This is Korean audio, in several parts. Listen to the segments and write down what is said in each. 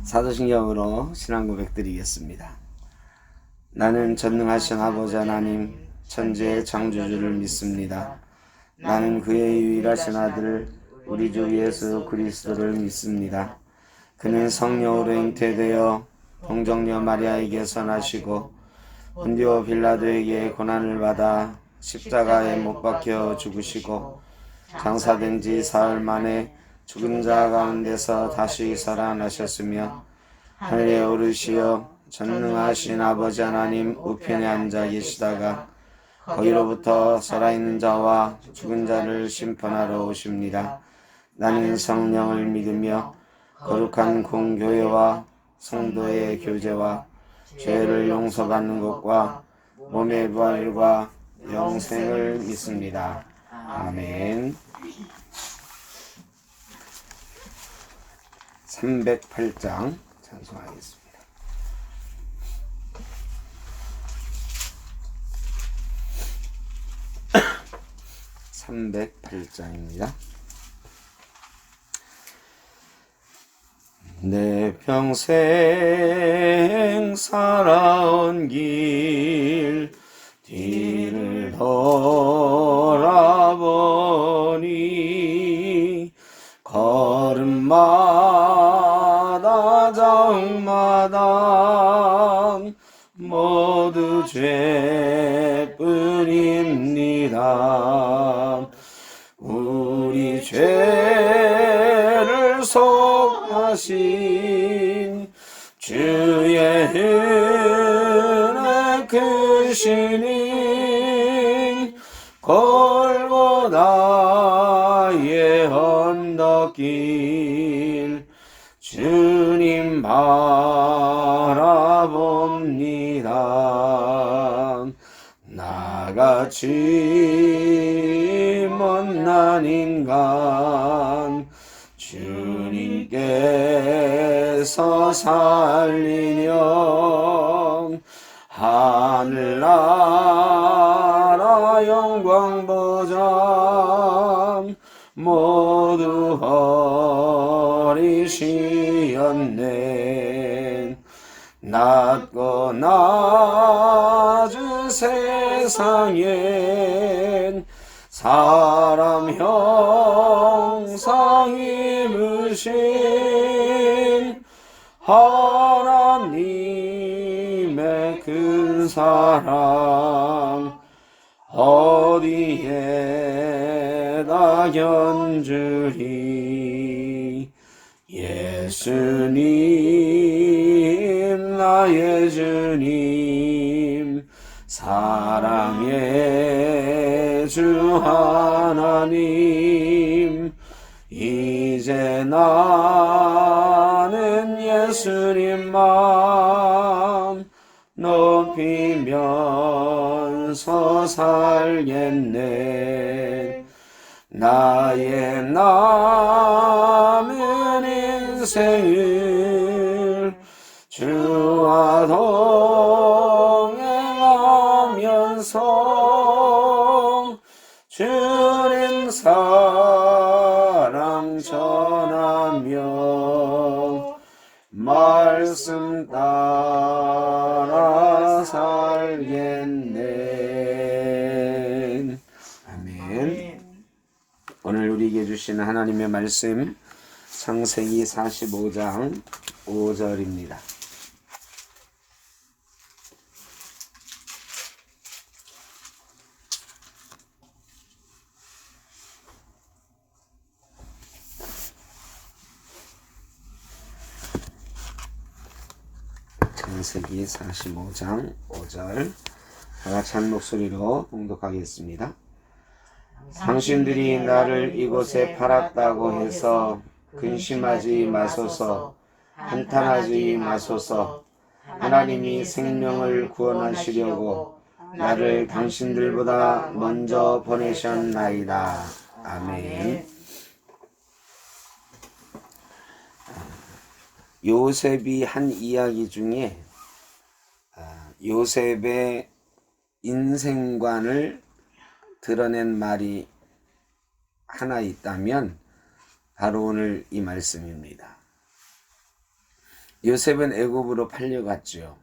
사도신경으로 신앙 고백 드리겠습니다. 나는 전능하신 아버지 하나님 천지의 창조주를 믿습니다. 나는 그의 유일하신 아들 우리 주 예수 그리스도를 믿습니다. 그는 성령으로 잉태되어 동정녀 마리아에게서 나시고 본디오 빌라도에게 고난을 받아 십자가에 못 박혀 죽으시고 장사된 지 사흘 만에 죽은 자 가운데서 다시 살아나셨으며 하늘에 오르시어 전능하신 아버지 하나님 우편에 앉아 계시다가 거기로부터 살아있는 자와 죽은 자를 심판하러 오십니다. 나는 성령을 믿으며 거룩한 공교회와 성도의 교제와 죄를 용서받는 것과 몸의 부활과 영생을 믿습니다. 아멘. 308장 찬송하겠습니다. 308장입니다. 내 평생 살아온 길 뒤를 돌아보니 걸음마다 자옥마다 모두 죄뿐입니다. 우리 죄를 속하신 주의 은혜 크시니 골고다의 언덕길 주님 바라봅니다. 나같이 못난 인간 주님께서 살리려 하늘나라 영광보좌 모두 버리시었네. 낮고 낮은 세상엔 사람 형상 입으신 하나님의 큰 사랑 어디에다 견주리. 예수님 나의 주님 사랑의 주 하나님 이제 나는 예수님만 높이면서 살겠네. 나의 남은 인생을 주와 동행하면서 주님 사랑 전하며 말씀 따라 살겠네. 아멘. 오늘 우리에게 주시는 하나님의 말씀 창세기 45장 5절입니다. 창세기 45장 5절 다같이 한 목소리로 봉독하겠습니다. 당신들이 나를 이곳에 팔았다고 해서 근심하지 마소서. 한탄하지 마소서. 하나님이 생명을 구원하시려고 나를 당신들보다 먼저 보내셨나이다. 아멘. 요셉이 한 이야기 중에 요셉의 인생관을 드러낸 말이 하나 있다면 바로 오늘 이 말씀입니다. 요셉은 애굽으로 팔려갔죠.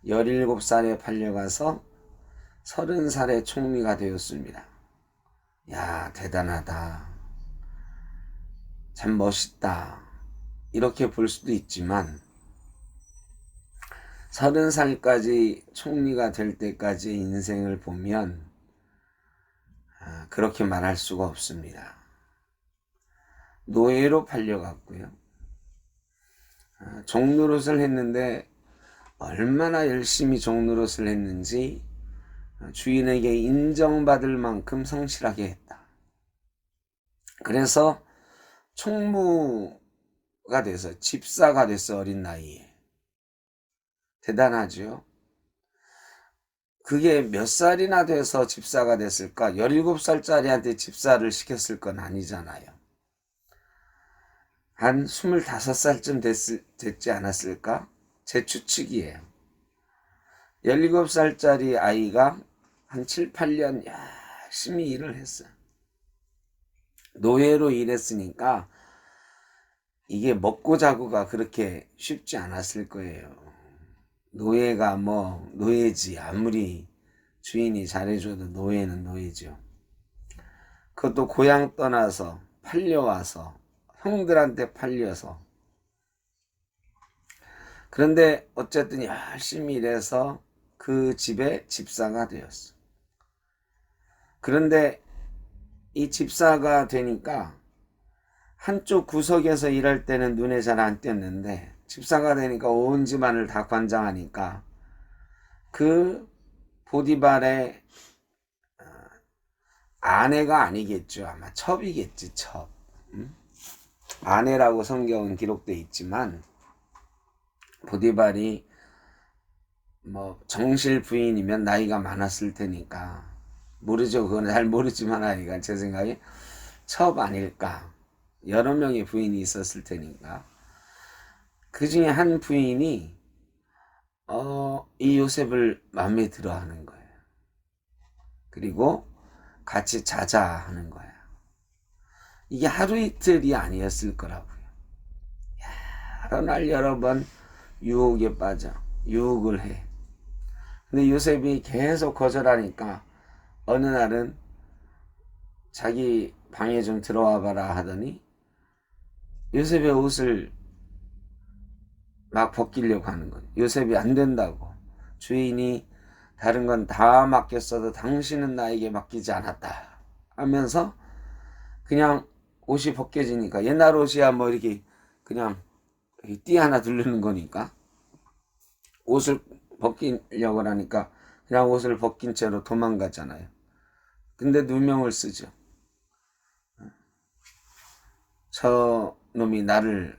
17살에 팔려가서 30살에 총리가 되었습니다. 야, 대단하다. 참 멋있다. 이렇게 볼 수도 있지만 30살까지 총리가 될 때까지의 인생을 보면 그렇게 말할 수가 없습니다. 노예로 팔려갔고요. 종노릇을 했는데 얼마나 열심히 종노릇을 했는지 주인에게 인정받을 만큼 성실하게 했다. 그래서 총무가 돼서 집사가 됐어, 어린 나이에. 대단하죠. 그게 몇 살이나 돼서 집사가 됐을까? 17살짜리한테 집사를 시켰을 건 아니잖아요. 한 25살쯤 됐지 않았을까? 제 추측이에요. 17살짜리 아이가 한 7, 8년 열심히 일을 했어요. 노예로 일했으니까 이게 먹고 자고가 그렇게 쉽지 않았을 거예요. 노예가 뭐 노예지. 아무리 주인이 잘해줘도 노예는 노예죠. 그것도 고향 떠나서 팔려와서 형들한테 팔려서. 그런데 어쨌든 열심히 일해서 그 집의 집사가 되었어. 그런데 이 집사가 되니까 한쪽 구석에서 일할 때는 눈에 잘 안 띄었는데 집사가 되니까 온 집안을 다 관장하니까 그 보디발의 아내가 아니겠죠. 아마 첩이겠지, 첩. 아내라고 성경은 기록되어 있지만 보디발이 뭐 정실 부인이면 나이가 많았을 테니까 모르죠. 그건 잘 모르지만 하니까 제 생각에 첩 아닐까. 여러 명의 부인이 있었을 테니까 그 중에 한 부인이 이 요셉을 마음에 들어 하는 거예요. 그리고 같이 자자 하는 거야. 이게 하루 이틀이 아니었을 거라고요. 여러 날 여러 번 유혹에 빠져 유혹을 해. 근데 요셉이 계속 거절하니까 어느 날은 자기 방에 좀 들어와 봐라 하더니 요셉의 옷을 막 벗기려고 하는 거예요. 요셉이 안 된다고. 주인이 다른 건 다 맡겼어도 당신은 나에게 맡기지 않았다 하면서 그냥 옷이 벗겨지니까 옛날 옷이야 뭐 이렇게 그냥 띠 하나 두르는 거니까 옷을 벗기려고 하니까 그냥 옷을 벗긴 채로 도망갔잖아요. 근데 누명을 쓰죠. 저 놈이 나를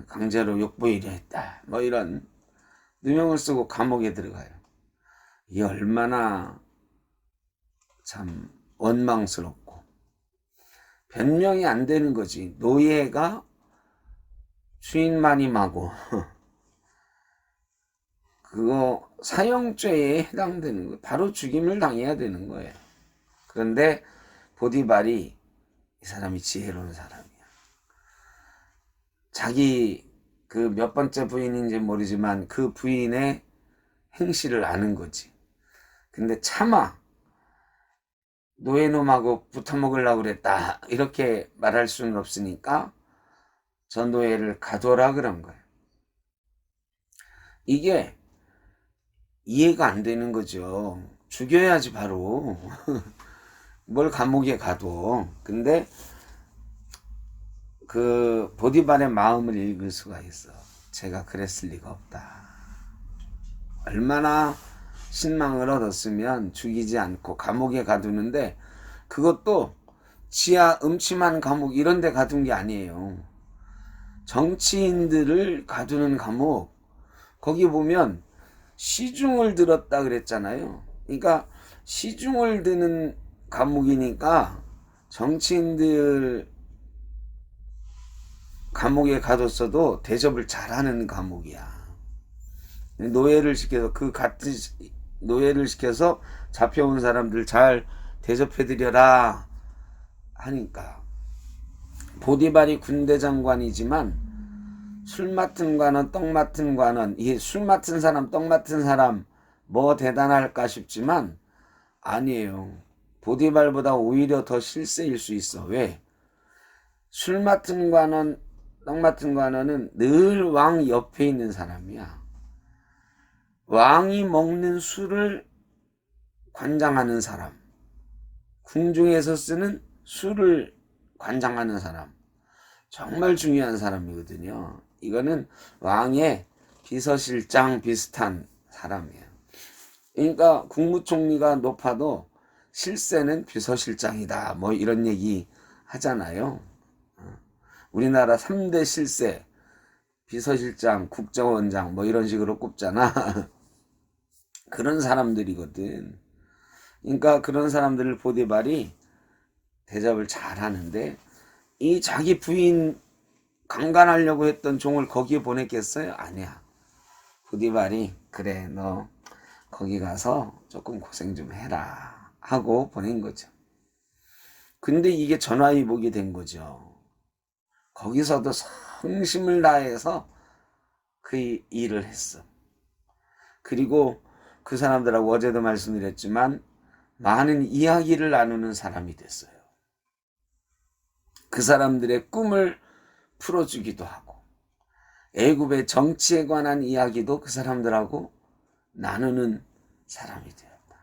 강제로 욕보이려 했다. 뭐 이런 누명을 쓰고 감옥에 들어가요. 이게 얼마나 참 원망스럽고 변명이 안 되는 거지. 노예가 주인만이 마고 그거 사형죄에 해당되는 거. 바로 죽임을 당해야 되는 거예요. 그런데 보디발이 이 사람이 지혜로운 사람이야. 자기 그 몇 번째 부인인지 모르지만 그 부인의 행실을 아는 거지. 근데 차마 노예놈하고 붙어먹으려고 그랬다 이렇게 말할 수는 없으니까 저 노예를 가둬라 그런 거예요. 이게 이해가 안 되는 거죠. 죽여야지 바로. 뭘 감옥에 가둬. 근데 그 보디발의 마음을 읽을 수가 있어. 제가 그랬을 리가 없다. 얼마나 신망을 얻었으면 죽이지 않고 감옥에 가두는데 그것도 지하 음침한 감옥 이런 데 가둔 게 아니에요. 정치인들을 가두는 감옥. 거기 보면 시중을 들었다 그랬잖아요. 그러니까 시중을 드는 감옥이니까 정치인들 감옥에 가뒀어도 대접을 잘하는 감옥이야. 노예를 시켜서 노예를 시켜서 잡혀온 사람들 잘 대접해드려라 하니까 보디발이 군대 장관이지만 술 맡은 관원, 떡 맡은 관원, 이 술 맡은 사람, 떡 맡은 사람 뭐 대단할까 싶지만 아니에요. 보디발보다 오히려 더 실세일 수 있어. 왜? 술 맡은 관원, 떡 맡은 관원은 늘 왕 옆에 있는 사람이야. 왕이 먹는 술을 관장하는 사람, 궁중에서 쓰는 술을 관장하는 사람, 정말 중요한 사람이거든요. 이거는 왕의 비서실장 비슷한 사람이에요. 그러니까 국무총리가 높아도 실세는 비서실장이다. 뭐 이런 얘기 하잖아요. 우리나라 3대 실세, 비서실장, 국정원장 뭐 이런 식으로 꼽잖아. 그런 사람들이거든. 그러니까 그런 사람들을 보디발이 대접을 잘 하는데 이 자기 부인 강간하려고 했던 종을 거기에 보냈겠어요? 아니야. 보디발이 그래 너 거기 가서 조금 고생 좀 해라 하고 보낸 거죠. 근데 이게 전화위복이 된 거죠. 거기서도 성심을 다해서 그 일을 했어. 그리고 그 사람들하고 어제도 말씀드렸지만 많은 이야기를 나누는 사람이 됐어요. 그 사람들의 꿈을 풀어주기도 하고 애굽의 정치에 관한 이야기도 그 사람들하고 나누는 사람이 되었다.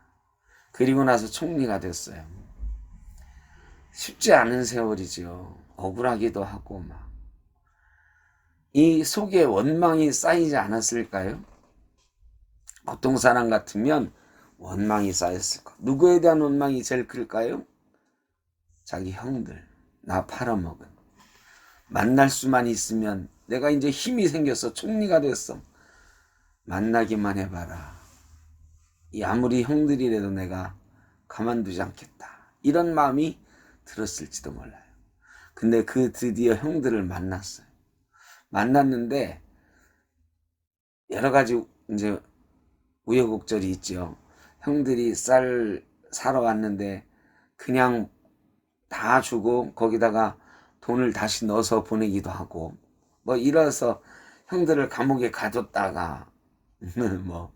그리고 나서 총리가 됐어요. 쉽지 않은 세월이죠. 억울하기도 하고 막. 이 속에 원망이 쌓이지 않았을까요? 보통 사람 같으면 원망이 쌓였을 거. 누구에 대한 원망이 제일 클까요? 자기 형들, 나 팔아먹은. 만날 수만 있으면 내가 이제 힘이 생겼어. 총리가 됐어. 만나기만 해봐라. 이 아무리 형들이라도 내가 가만두지 않겠다. 이런 마음이 들었을지도 몰라요. 근데 그 드디어 형들을 만났어요. 만났는데 여러 가지 이제 우여곡절이 있죠. 형들이 쌀 사러 왔는데 그냥 다 주고 거기다가 돈을 다시 넣어서 보내기도 하고 뭐 이래서 형들을 감옥에 가뒀다가 뭐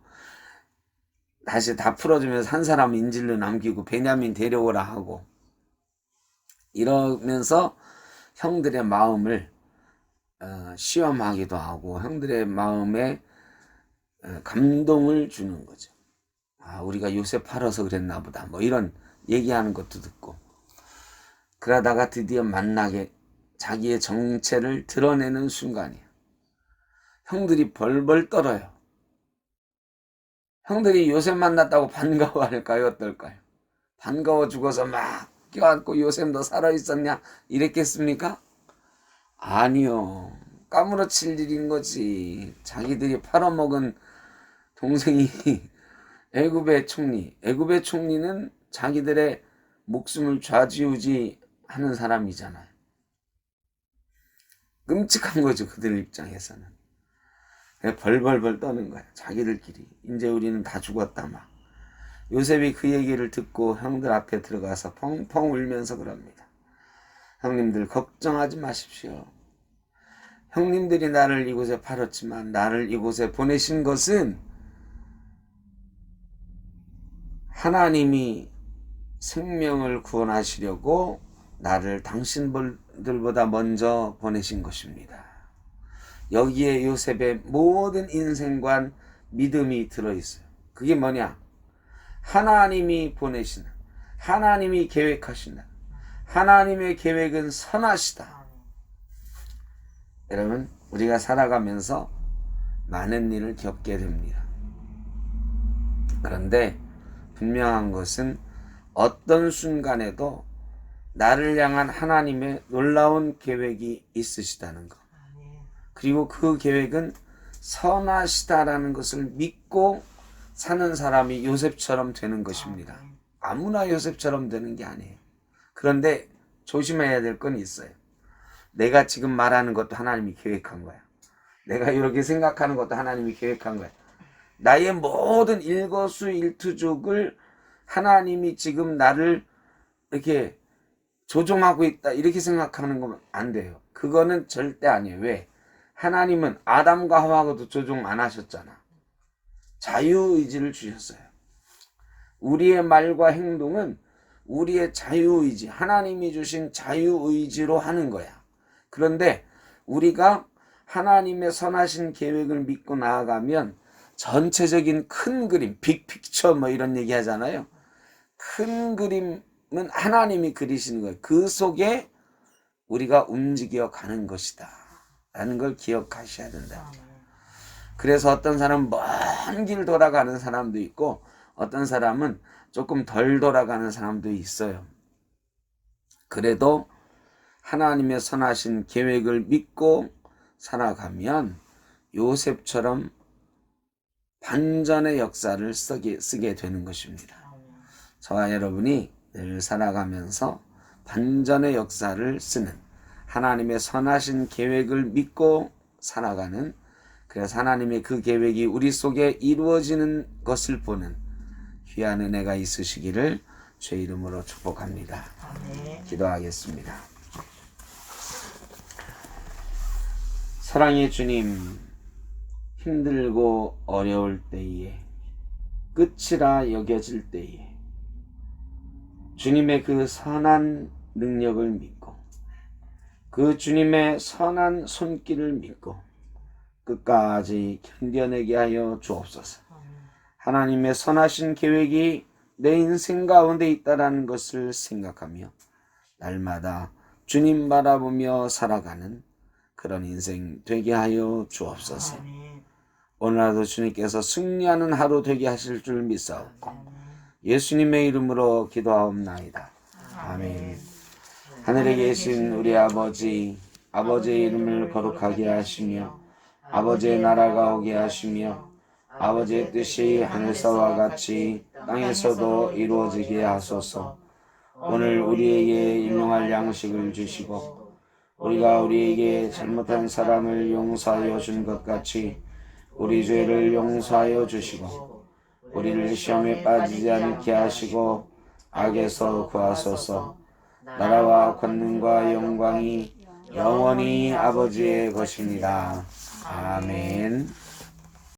다시 다 풀어주면서 한 사람 인질로 남기고 베냐민 데려오라 하고 이러면서 형들의 마음을 시험하기도 하고 형들의 마음에 감동을 주는 거죠. 아, 우리가 요새 팔아서 그랬나 보다. 뭐 이런 얘기하는 것도 듣고 그러다가 드디어 만나게 자기의 정체를 드러내는 순간이에요. 형들이 벌벌 떨어요. 형들이 요셉 만났다고 반가워할까요? 어떨까요? 반가워 죽어서 막 껴안고 요셉 너 살아있었냐? 이랬겠습니까? 아니요. 까무러칠 일인 거지. 자기들이 팔아먹은 동생이 애굽의 총리. 애굽의 총리는 자기들의 목숨을 좌지우지 하는 사람이잖아요. 끔찍한 거죠. 그들 입장에서는. 벌벌벌 떠는 거야. 자기들끼리. 이제 우리는 다 죽었다 막. 요셉이 그 얘기를 듣고 형들 앞에 들어가서 펑펑 울면서 그럽니다. 형님들 걱정하지 마십시오. 형님들이 나를 이곳에 팔았지만 나를 이곳에 보내신 것은 하나님이 생명을 구원하시려고 나를 당신들보다 먼저 보내신 것입니다. 여기에 요셉의 모든 인생관 믿음이 들어있어요. 그게 뭐냐? 하나님이 보내시는, 하나님이 계획하시는, 하나님의 계획은 선하시다. 여러분, 우리가 살아가면서 많은 일을 겪게 됩니다. 그런데 분명한 것은 어떤 순간에도 나를 향한 하나님의 놀라운 계획이 있으시다는 것. 그리고 그 계획은 선하시다라는 것을 믿고 사는 사람이 요셉처럼 되는 것입니다. 아무나 요셉처럼 되는 게 아니에요. 그런데 조심해야 될 건 있어요. 내가 지금 말하는 것도 하나님이 계획한 거야. 내가 이렇게 생각하는 것도 하나님이 계획한 거야. 나의 모든 일거수일투족을 하나님이 지금 나를 이렇게 조종하고 있다 이렇게 생각하는 건 안 돼요. 그거는 절대 아니에요. 왜? 하나님은 아담과 하와하고도 조종 안 하셨잖아. 자유의지를 주셨어요. 우리의 말과 행동은 우리의 자유의지, 하나님이 주신 자유의지로 하는 거야. 그런데 우리가 하나님의 선하신 계획을 믿고 나아가면 전체적인 큰 그림, 빅픽처 뭐 이런 얘기 하잖아요. 큰 그림은 하나님이 그리시는 거예요. 그 속에 우리가 움직여 가는 것이다 라는 걸 기억하셔야 된다. 그래서 어떤 사람은 먼 길 돌아가는 사람도 있고 어떤 사람은 조금 덜 돌아가는 사람도 있어요. 그래도 하나님의 선하신 계획을 믿고 살아가면 요셉처럼 반전의 역사를 쓰게 되는 것입니다. 저와 여러분이 늘 살아가면서 반전의 역사를 쓰는 하나님의 선하신 계획을 믿고 살아가는, 그래서 하나님의 그 계획이 우리 속에 이루어지는 것을 보는 귀한 은혜가 있으시기를 주의 이름으로 축복합니다. 기도하겠습니다. 사랑의 주님, 힘들고 어려울 때에, 끝이라 여겨질 때에 주님의 그 선한 능력을 믿고 그 주님의 선한 손길을 믿고 끝까지 견뎌내게 하여 주옵소서. 하나님의 선하신 계획이 내 인생 가운데 있다는 것을 생각하며 날마다 주님 바라보며 살아가는 그런 인생 되게 하여 주옵소서. 오늘도 주님께서 승리하는 하루 되게 하실 줄 믿사옵고 예수님의 이름으로 기도하옵나이다. 아멘. 하늘에 계신 우리 아버지, 아버지의 이름을 거룩하게 하시며 아버지의 나라가 오게 하시며 아버지의 뜻이 하늘에서와 같이 땅에서도 이루어지게 하소서. 오늘 우리에게 일용할 양식을 주시고 우리가 우리에게 잘못한 사람을 용서하여 준 것 같이 우리 죄를 용서하여 주시고 우리를 시험에 빠지지 않게 하시고 악에서 구하소서. 나라와 권능과 영광이 영원히 아버지의 것입니다. 아멘.